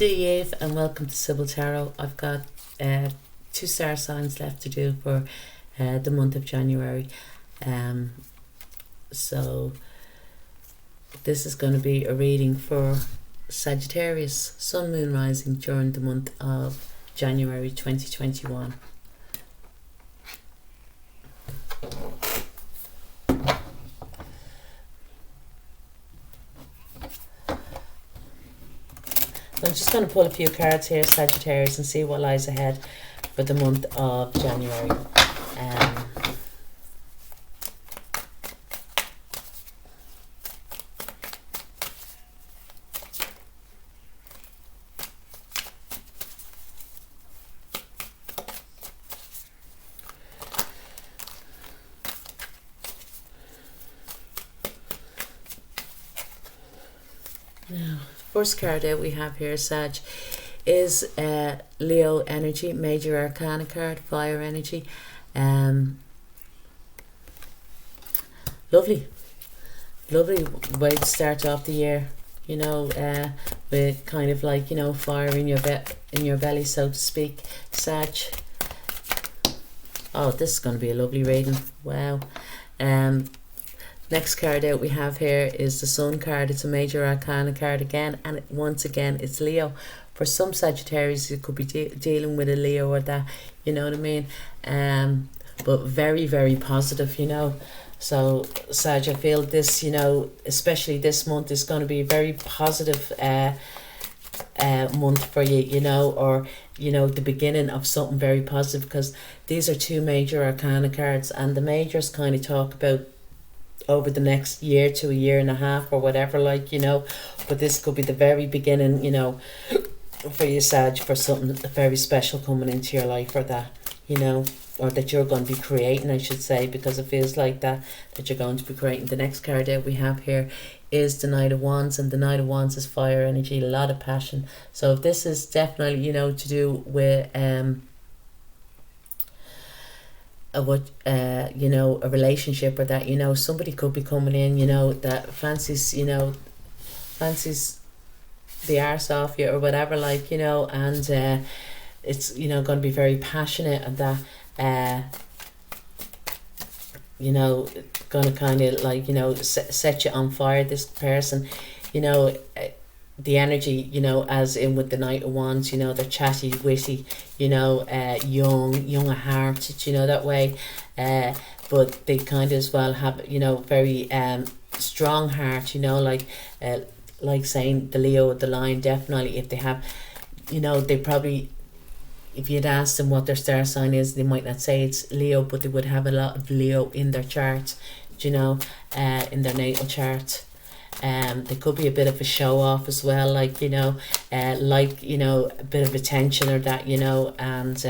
Do Eve, and welcome to Sibyl Tarot. I've got 2 star signs left to do for the month of January. So this is going to be a reading for Sagittarius, Sun, Moon, Rising during the month of January 2021. I'm just going to pull a few cards here, Sagittarius, and see what lies ahead for the month of January. Now, first card out we have here, Sag, is Leo energy, major arcana card, fire energy. Lovely way to start off the year, you know, with kind of like, you know, fire in your belly, so to speak, Sag. Oh, this is going to be a lovely reading. Wow. Next card out we have here is the Sun card. It's a major arcana card again, and once again it's Leo. For some Sagittarius, it could be dealing with a Leo or that, you know what I mean? But very, very positive, you know. So Sag, I feel this, you know, especially this month is going to be a very positive month for you, you know, or, you know, the beginning of something very positive, because these are 2 major arcana cards, and the majors kind of talk about over the next year to a year and a half or whatever, like, you know, but this could be the very beginning, you know, for you, Sag, for something very special coming into your life, or that, you know, or that you're going to be creating, I should say, because it feels like that you're going to be creating. The next card out we have here is the Knight of Wands, and the Knight of Wands is fire energy, a lot of passion. So if this is definitely, you know, to do with you know, a relationship, or that, you know, somebody could be coming in, you know, that fancies the arse off you or whatever, like, you know, and it's, you know, going to be very passionate, and that you know, going to kind of like, you know, set you on fire, this person, you know, the energy, you know, as in with the Knight of Wands, you know, they're chatty, witty, you know, young at heart, you know, that way, but they kind of as well have, you know, very strong heart, you know, like saying the Leo of the Lion, definitely, if they have, you know, they probably, if you'd asked them what their star sign is, they might not say it's Leo, but they would have a lot of Leo in their chart, you know, in their natal chart. They could be a bit of a show off as well, like, you know, like, you know, a bit of attention or that, you know, and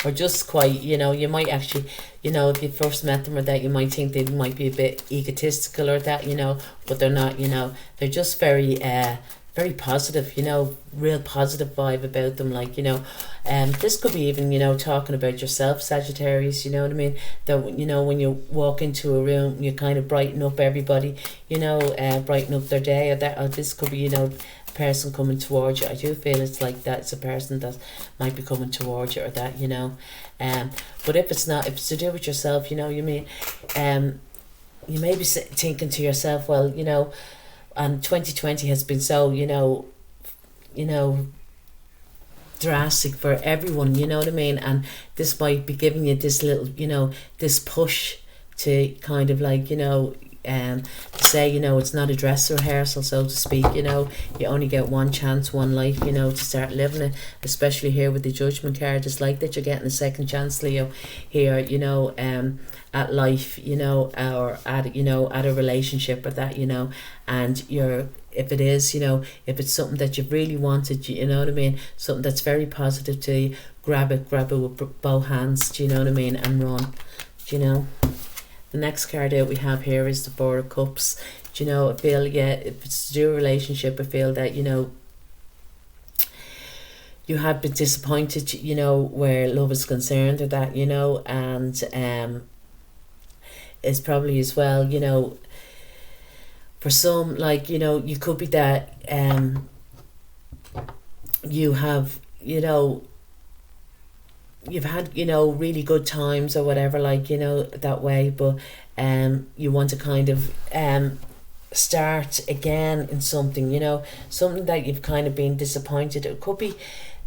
or just quite, you know, you might actually, you know, if you first met them or that, you might think they might be a bit egotistical or that, you know, but they're not, you know, they're just very very positive, you know, real positive vibe about them, like, you know, this could be even, you know, talking about yourself, Sagittarius, you know what I mean, that, you know, when you walk into a room, you kind of brighten up everybody, you know, brighten up their day, or that, or this could be, you know, a person coming towards you. I do feel it's like that, it's a person that might be coming towards you, or that, you know, but if it's not, if it's to do with yourself, you know, you mean, you may be thinking to yourself, well, you know, and 2020 has been so, you know, drastic for everyone, you know what I mean, and this might be giving you this little, you know, this push to kind of like, you know, to say, you know, it's not a dress rehearsal, so to speak, you know, you only get one chance, one life, you know, to start living it, especially here with the Judgment card. It's like that you're getting a second chance, Leo, here, you know, at life, you know, or at, you know, at a relationship, or that, you know, and you're, if it is, you know, if it's something that you've really wanted, you know what I mean, something that's very positive to you, grab it with both hands, do you know what I mean, and run, do you know. The next card out we have here is the Four of Cups. Do you know, I feel, yeah, if it's to do a relationship, I feel that, you know, you have been disappointed, you know, where love is concerned, or that, you know, and it's probably as well, you know, for some, like, you know, you could be that you have, you've had, really good times or whatever, like, that way, but you want to kind of start again in something, something that you've kind of been disappointed. It could be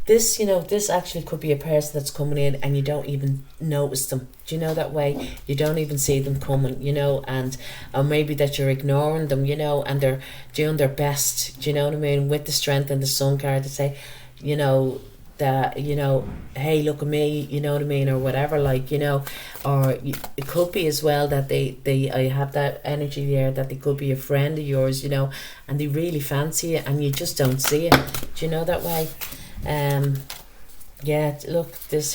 this, this actually could be a person that's coming in and you don't even notice them. Do you know that way? You don't even see them coming, and or maybe that you're ignoring them, and they're doing their best. Do you know what I mean? With the Strength and the Sun card to say, that, hey, look at me, you know what I mean, or whatever, like, or it could be as well that I have that energy there, that they could be a friend of yours, and they really fancy it and you just don't see it. Do you know that way? Yeah, look, this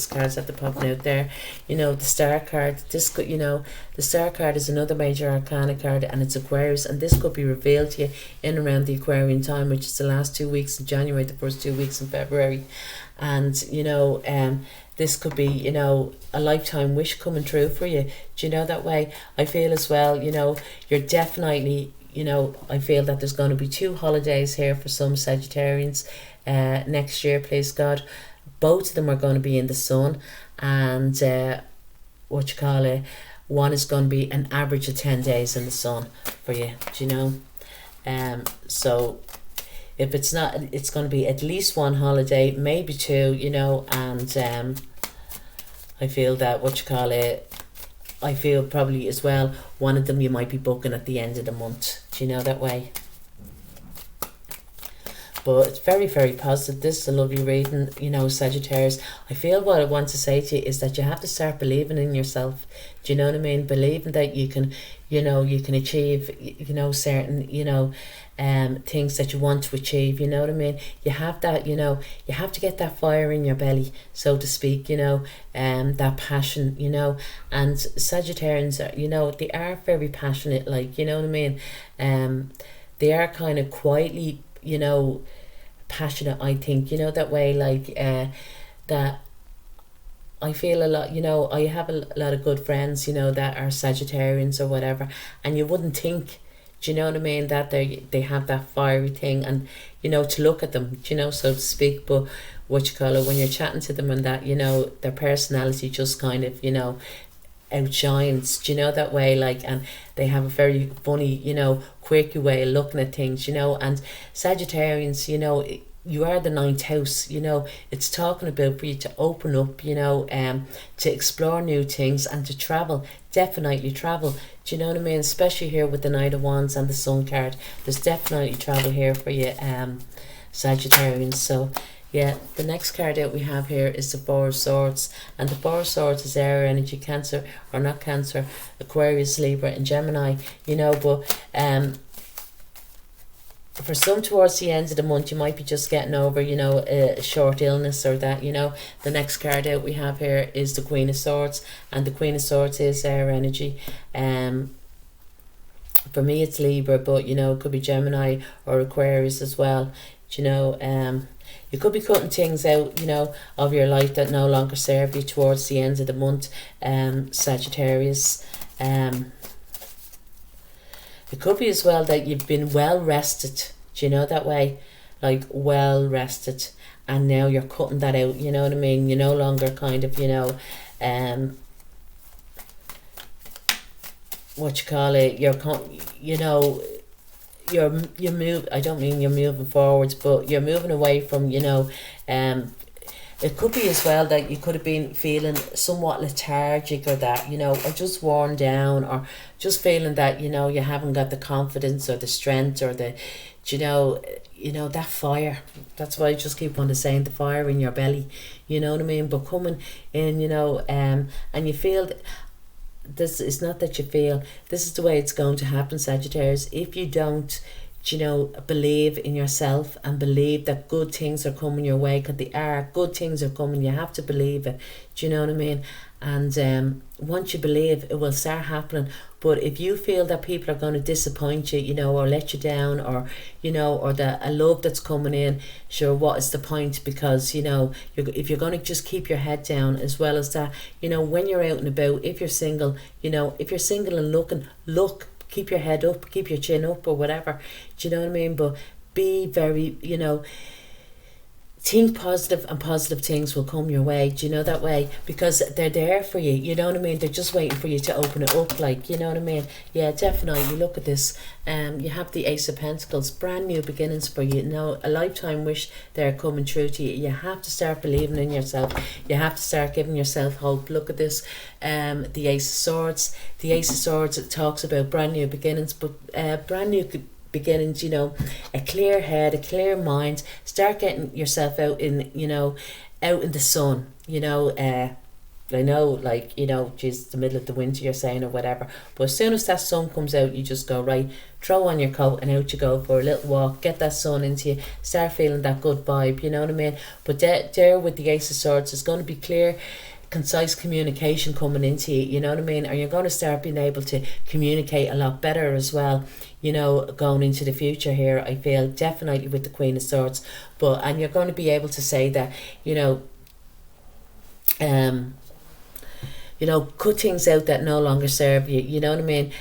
card's at the popping out there, the Star card. This could, the Star card is another major arcana card, and it's Aquarius, and this could be revealed to you in around the Aquarian time, which is the last 2 weeks in January, the first 2 weeks in February. And this could be, a lifetime wish coming true for you. Do you know that way? I feel as well, you're definitely, I feel that there's going to be 2 holidays here for some Sagittarians next year, please God. Both of them are going to be in the sun, and one is going to be an average of 10 days in the sun for you. Do you know? So if it's not, it's going to be at least 1 holiday, maybe 2, and I feel that I feel probably as well one of them you might be booking at the end of the month. Do you know that way? But it's very, very positive. This is a lovely reading, Sagittarius. I feel what I want to say to you is that you have to start believing in yourself. Do you know what I mean? Believing that you can, you can achieve, certain, things that you want to achieve. You know what I mean? You have that, you have to get that fire in your belly, so to speak, that passion, and Sagittarians are, they are very passionate, like, you know what I mean? They are kind of quietly, passionate, I think, that way, like, that I feel a lot, I have a lot of good friends, that are Sagittarians or whatever, and you wouldn't think, do you know what I mean, that they have that fiery thing, and, to look at them, so to speak, but when you're chatting to them and that, their personality just kind of, outshines, do you know that way, like, and they have a very funny, quirky way of looking at things, and Sagittarians, you are the 9th house, it's talking about for you to open up, to explore new things and to travel, definitely travel, do you know what I mean, especially here with the Knight of Wands and the Sun card, there's definitely travel here for you, Sagittarians. So yeah, the next card out we have here is the Four of Swords, and the Four of Swords is air energy, Cancer, or not Cancer, Aquarius, Libra and Gemini, but for some towards the end of the month you might be just getting over, a short illness or that, The next card out we have here is the Queen of Swords, and the Queen of Swords is air energy. For me it's Libra, but it could be Gemini or Aquarius as well. You could be cutting things out, of your life that no longer serve you towards the end of the month, Sagittarius. It could be as well that you've been well rested, do you know that way? Like, well rested, and now you're cutting that out, you know what I mean? You're no longer kind of, you're move. I don't mean you're moving forwards, but you're moving away from, it could be as well that you could have been feeling somewhat lethargic or that, or just worn down, or just feeling that, you haven't got the confidence or the strength or the, that fire. That's why I just keep on saying the fire in your belly, you know what I mean? But coming in, and you feel this is not that you feel, this is the way it's going to happen, Sagittarius. If you don't, believe in yourself and believe that good things are coming your way, because they are, good things are coming, you have to believe it, do you know what I mean? And once you believe, it will start happening. But if you feel that people are going to disappoint you, or let you down, or or that a love that's coming in, sure, what is the point? Because if you're going to just keep your head down, as well as that, when you're out and about, if you're single, and look, keep your head up, keep your chin up, or whatever, do you know what I mean? But be very, think positive, and positive things will come your way. Do you know that way? Because they're there for you. You know what I mean? They're just waiting for you to open it up. Like, you know what I mean? Yeah, definitely. You look at this. You have the Ace of Pentacles, brand new beginnings for you. You know, a lifetime wish they're coming true to you. You have to start believing in yourself. You have to start giving yourself hope. Look at this. The Ace of Swords. The Ace of Swords, it talks about brand new beginnings, but brand new beginnings, you know, a clear head, a clear mind. Start getting yourself out in, you know, out in the sun, you know. I know, like, you know, geez, the middle of the winter you're saying or whatever, but as soon as that sun comes out, you just go, right, throw on your coat and out you go for a little walk, get that sun into you, start feeling that good vibe, you know what I mean? But there with the Ace of Swords, it's going to be clear, concise communication coming into you, you know what I mean? And you're going to start being able to communicate a lot better as well, you know, going into the future here. I feel definitely with the Queen of Swords, and you're going to be able to say that, you know, cut things out that no longer serve you, you know what I mean?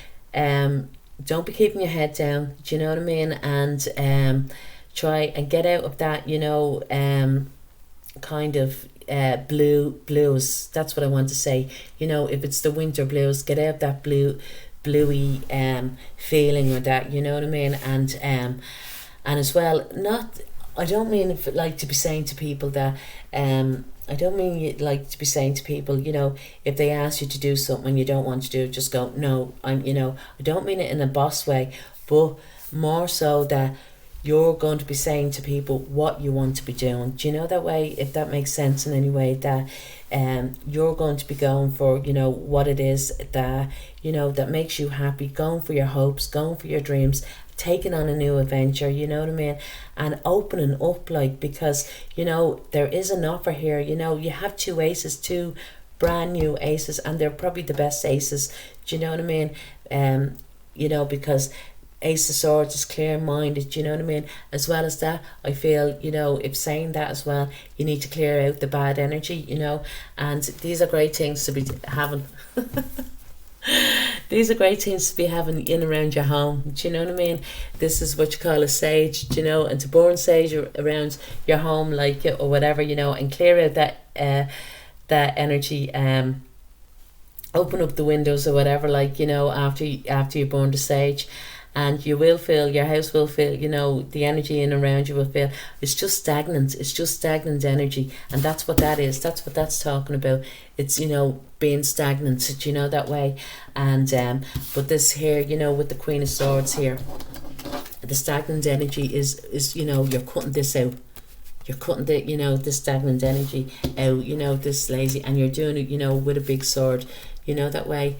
Don't be keeping your head down, do you know what I mean? And try and get out of that, you know, kind of blues. That's what I want to say. You know, if it's the winter blues, get out of that bluey feeling or that, you know what I mean? And as well, I don't mean like to be saying to people that I don't mean like to be saying to people, you know, if they ask you to do something you don't want to do, just go, no. You know, I don't mean it in a boss way, but more so that you're going to be saying to people what you want to be doing. Do you know that way? If that makes sense in any way, that you're going to be going for, you know, what it is that, you know, that makes you happy, going for your hopes, going for your dreams, taking on a new adventure, you know what I mean? And opening up, like, because, you know, there is an offer here. You know, you have two aces, two brand new aces, and they're probably the best aces. Do you know what I mean? You know, because Ace of Swords is clear-minded, do you know what I mean? As well as that, I feel, you know, if saying that as well, you need to clear out the bad energy, you know, and these are great things to be having. These are great things to be having in around your home, do you know what I mean? This is what you call a sage, do you know, and to burn sage around your home, like, or whatever, you know, and clear out that energy, open up the windows or whatever, like, you know, after you burn the sage. And you will feel, your house will feel, you know, the energy in around you will feel, it's just stagnant. It's just stagnant energy. And that's what that is. That's what that's talking about. It's, you know, being stagnant, you know, that way. And, but this here, you know, with the Queen of Swords here, the stagnant energy is, you know, you're cutting this out. You're cutting the, you know, this stagnant energy out, you know, this lazy, and you're doing it, you know, with a big sword, you know, that way.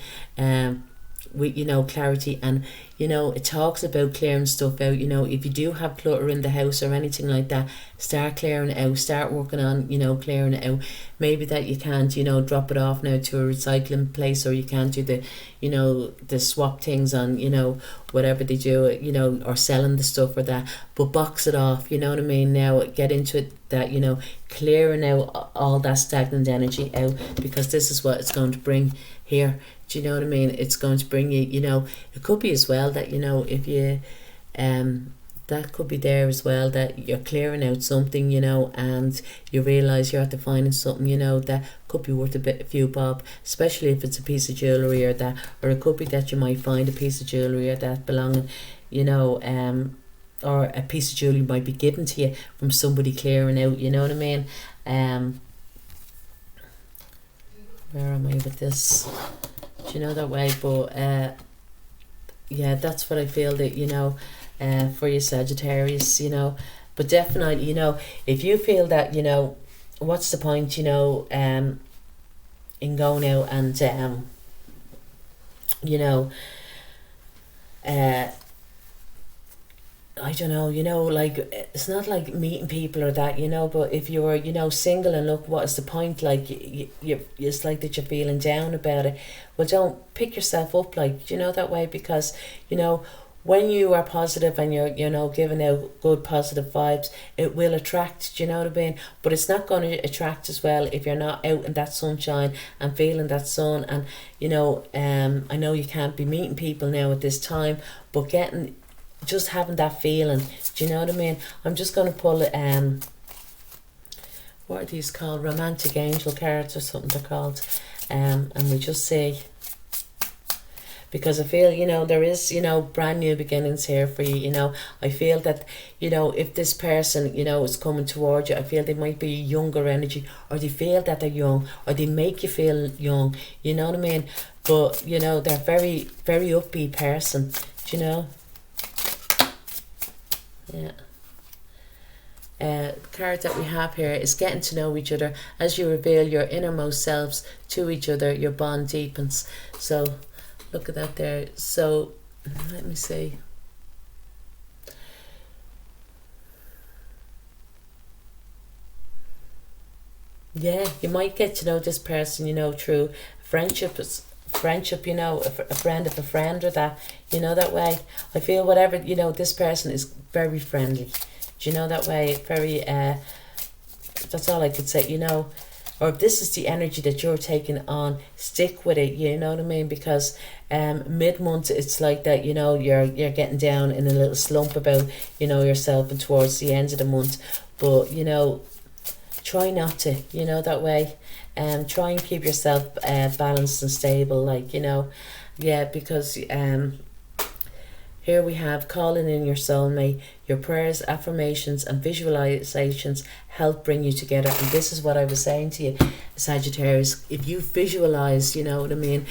With, you know, clarity, and, you know, it talks about clearing stuff out. You know, if you do have clutter in the house or anything like that, start clearing it out, start working on, you know, clearing it out. Maybe that you can't, you know, drop it off now to a recycling place, or you can't do the, you know, the swap things on, you know, whatever they do, you know, or selling the stuff or that, but box it off, you know what I mean? Now get into it, that, you know, clearing out all that stagnant energy out, because this is what it's going to bring here. Do you know what I mean? It's going to bring you, you know, it could be as well that, you know, if you that could be there as well, that you're clearing out something, you know, and you realise you're after finding something, you know, that could be worth a few bob, especially if it's a piece of jewellery or that, or it could be that you might find a piece of jewellery or that belonging, you know, or a piece of jewellery might be given to you from somebody clearing out, you know what I mean? Where am I with this? Do you know that way? But yeah, that's what I feel that, you know, for you Sagittarius, you know. But definitely, you know, if you feel that, you know, what's the point, you know, in going out and you know, I don't know, you know, like, it's not like meeting people or that, you know, but if you're, you know, single and look, what is the point, like, you it's like that you're feeling down about it, well, don't pick yourself up, like, you know, that way, because, you know, when you are positive and you're, you know, giving out good positive vibes, it will attract, do you know what I mean? But it's not going to attract as well if you're not out in that sunshine and feeling that sun. And, you know, I know you can't be meeting people now at this time, but just having that feeling, do you know what I mean? I'm just going to pull what are these called? Romantic angel cards or something they're called. And we just see, because I feel, you know, there is, you know, brand new beginnings here for you. You know, I feel that, you know, if this person, you know, is coming towards you, I feel they might be younger energy, or they feel that they're young, or they make you feel young, you know what I mean? But, you know, they're very, very upbeat person, do you know? Yeah. Card that we have here is getting to know each other. As you reveal your innermost selves to each other, your bond deepens. So look at that there. So let me see. Yeah, you might get to know this person, you know, through friendship, you know, a friend of a friend, or that, you know, that way. I feel whatever, you know, this person is very friendly. Do you know, that way? Very, that's all I could say, you know. Or if this is the energy that you're taking on, stick with it, you know what I mean? Because mid-month, it's like that, you know, you're getting down in a little slump about, you know, yourself, and towards the end of the month. But, you know, try not to, you know, that way. Try and keep yourself balanced and stable, like, you know. Yeah, because here we have calling in your soulmate. Your prayers, affirmations and visualizations help bring you together. And this is what I was saying to you, Sagittarius. If you visualize, you know what I mean,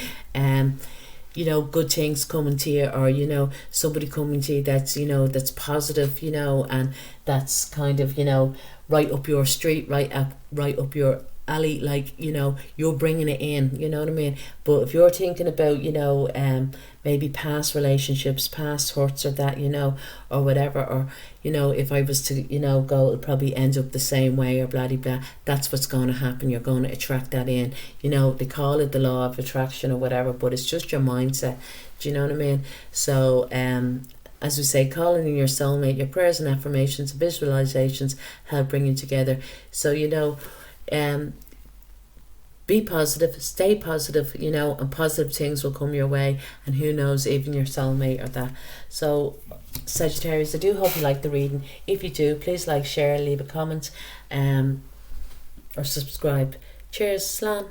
you know, good things coming to you, or, you know, somebody coming to you that's, you know, that's positive, you know, and that's kind of, you know, right up your street, right up your alley, like, you know, you're bringing it in, you know what I mean? But if you're thinking about, you know, maybe past relationships, past hurts, or that, you know, or whatever, or, you know, if I was to, you know, go, it'll probably end up the same way, or blah blah, that's what's going to happen. You're going to attract that in, you know. They call it the law of attraction or whatever, but it's just your mindset. Do you know what I mean? So as we say, calling in your soulmate, your prayers and affirmations, visualizations help bring you together. So, you know, be positive, stay positive, you know, and positive things will come your way, and who knows, even your soulmate or that. So Sagittarius, I do hope you like the reading. If you do, please like, share, leave a comment, or subscribe. Cheers, Slán.